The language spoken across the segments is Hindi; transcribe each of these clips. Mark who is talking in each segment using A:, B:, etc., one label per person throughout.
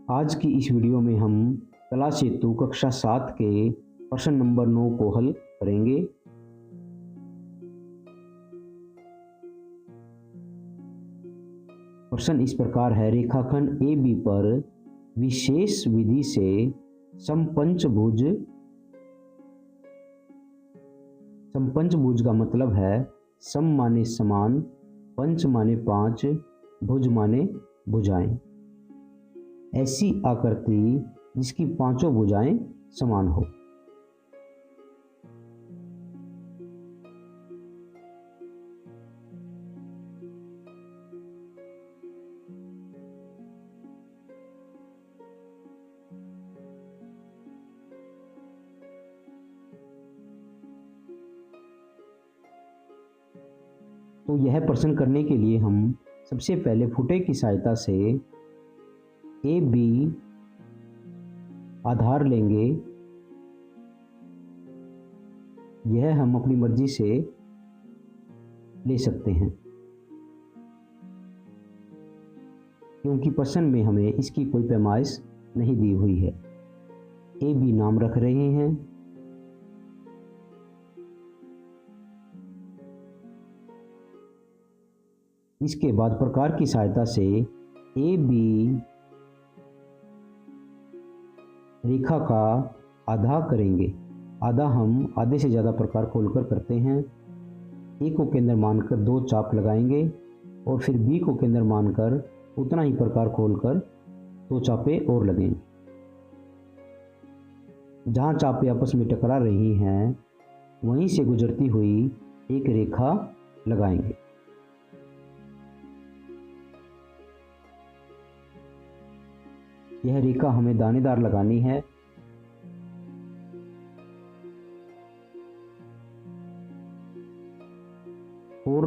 A: आज की इस वीडियो में हम कला सेतु कक्षा 7 के प्रश्न नंबर 9 को हल करेंगे। प्रश्न इस प्रकार है, रेखाखंड ए बी पर विशेष विधि से समपंचभुज का मतलब है सम माने समान, पंच माने 5, भुज माने भुजाएं। ऐसी आकृति जिसकी पांचों भुजाएं समान हो। तो यह प्रश्न करने के लिए हम सबसे पहले फुटे की सहायता से ए बी आधार लेंगे। यह हम अपनी मर्जी से ले सकते हैं, क्योंकि प्रश्न में हमें इसकी कोई पैमाइश नहीं दी हुई है। ए बी नाम रख रहे हैं। इसके बाद प्रकार की सहायता से ए बी रेखा का आधा करेंगे। आधा हम आधे से ज़्यादा प्रकार खोलकर करते हैं। ए को केंद्र मानकर 2 चाप लगाएंगे और फिर बी को केंद्र मानकर उतना ही प्रकार खोलकर 2 चापे और लगेंगे। जहाँ चापे आपस में टकरा रही हैं वहीं से गुजरती हुई एक रेखा लगाएंगे। यह रेखा हमें दानेदार लगानी है। और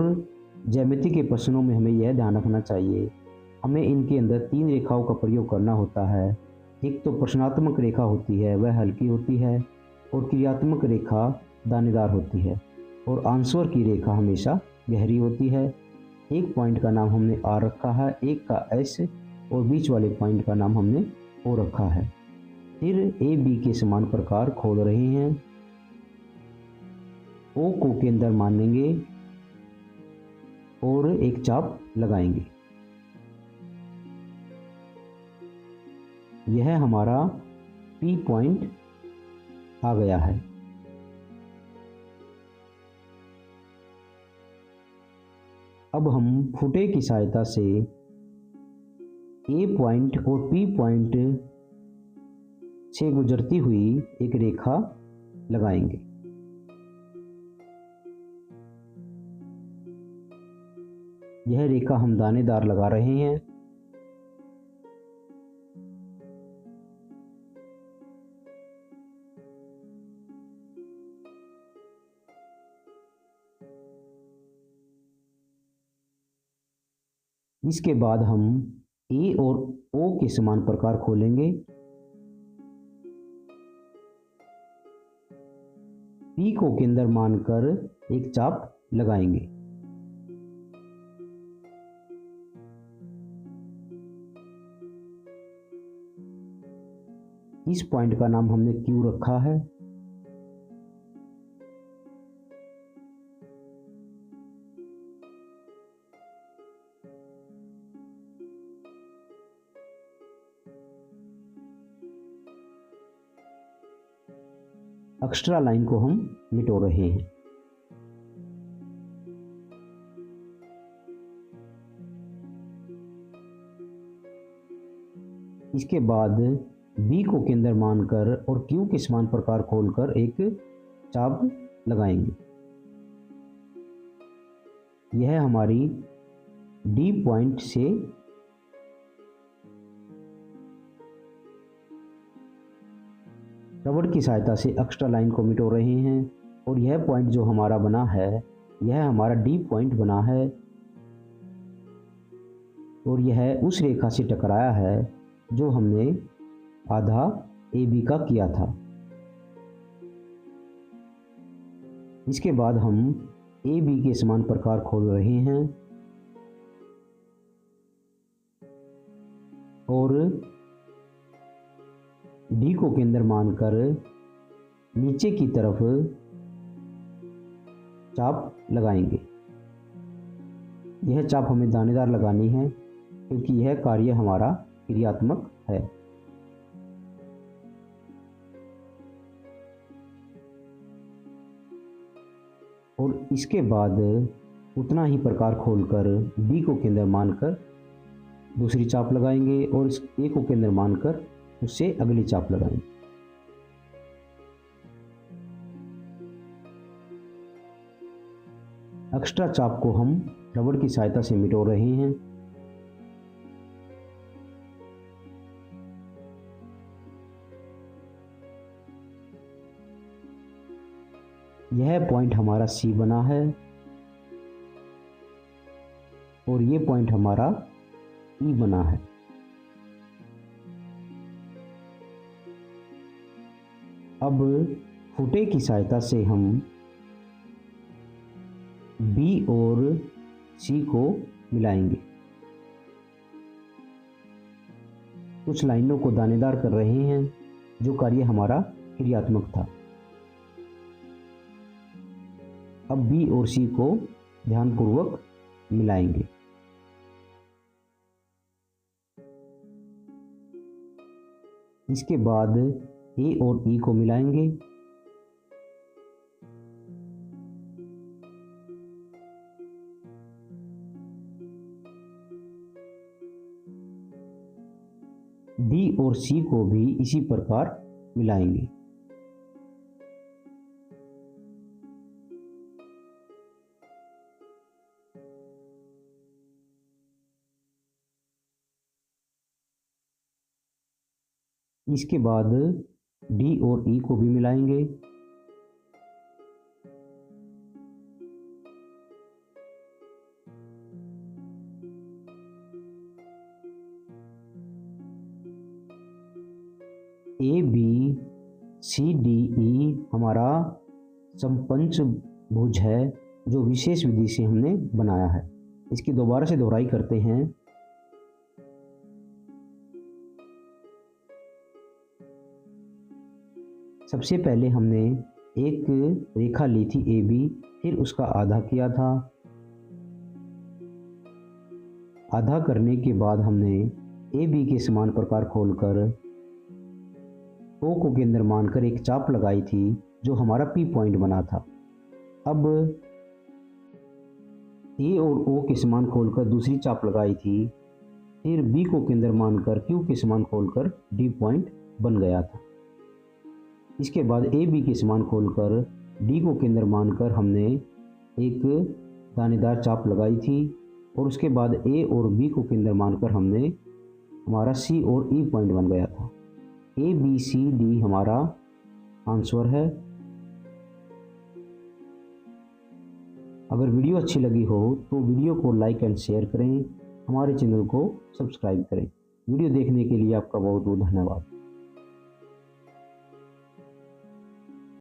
A: ज्यामिति के प्रश्नों में हमें यह ध्यान रखना चाहिए, हमें इनके अंदर 3 रेखाओं का प्रयोग करना होता है। एक तो प्रश्नात्मक रेखा होती है, वह हल्की होती है, और क्रियात्मक रेखा दानेदार होती है, और आंसवर की रेखा हमेशा गहरी होती है। एक पॉइंट का नाम हमने आर रखा है, एक का एस, और बीच वाले पॉइंट का नाम हमने ओ रखा है। फिर ए बी के समान प्रकार खोल रहे हैं। ओ को केंद्र मानेंगे और एक चाप लगाएंगे। यह हमारा पी पॉइंट आ गया है। अब हम फुटे की सहायता से ए पॉइंट और पी पॉइंट से गुजरती हुई एक रेखा लगाएंगे। यह रेखा हम दानेदार लगा रहे हैं। इसके बाद हम ए और ओ के समान प्रकार खोलेंगे। पी को केंद्र मानकर एक चाप लगाएंगे। इस पॉइंट का नाम हमने क्यू रखा है। एक्स्ट्रा लाइन को हम मिटो रहे हैं। इसके बाद बी को केंद्र मानकर और क्यू के समान प्रकार खोलकर एक चाप लगाएंगे। यह हमारी डी पॉइंट से रबड़ की सहायता से एक्स्ट्रा लाइन को मिटो रहे हैं, और यह पॉइंट जो हमारा बना है यह हमारा डी पॉइंट बना है, और यह उस रेखा से टकराया है जो हमने आधा ए बी का किया था। इसके बाद हम ए बी के समान प्रकार खोल रहे हैं और डी को केंद्र मानकर नीचे की तरफ चाप लगाएंगे। यह चाप हमें दानेदार लगानी है क्योंकि यह कार्य हमारा क्रियात्मक है। और इसके बाद उतना ही प्रकार खोलकर बी को केंद्र मानकर दूसरी चाप लगाएंगे और इस ए को केंद्र मानकर उससे अगली चाप लगाएंगे। एक्स्ट्रा चाप को हम रबड़ की सहायता से मिटो रहे हैं। यह पॉइंट हमारा सी बना है और ये पॉइंट हमारा ई बना है। अब फुटे की सहायता से हम बी और सी को मिलाएंगे। कुछ लाइनों को दानेदार कर रहे हैं जो कार्य हमारा क्रियात्मक था। अब बी और सी को ध्यानपूर्वक मिलाएंगे। इसके बाद ए और ई को मिलाएंगे। डी और सी को भी इसी प्रकार मिलाएंगे। इसके बाद डी और ई को भी मिलाएंगे। A B C D E हमारा समपंच भुज है जो विशेष विधि से हमने बनाया है। इसकी दोबारा से दोहराई करते हैं। सबसे पहले हमने एक रेखा ली थी ए बी, फिर उसका आधा किया था। आधा करने के बाद हमने ए बी के समान प्रकार खोलकर ओ को केंद्र मानकर एक चाप लगाई थी जो हमारा पी पॉइंट बना था। अब ए और ओ के समान खोलकर दूसरी चाप लगाई थी, फिर बी को केंद्र मानकर क्यू के समान खोलकर डी पॉइंट बन गया था। इसके बाद ए बी के समान खोलकर डी को केंद्र मानकर हमने एक दानेदार चाप लगाई थी और उसके बाद ए और बी को केंद्र मानकर हमने हमारा सी और ई पॉइंट बन गया था। ए बी सी डी हमारा आंसर है। अगर वीडियो अच्छी लगी हो तो वीडियो को लाइक एंड शेयर करें, हमारे चैनल को सब्सक्राइब करें। वीडियो देखने के लिए आपका बहुत बहुत धन्यवाद।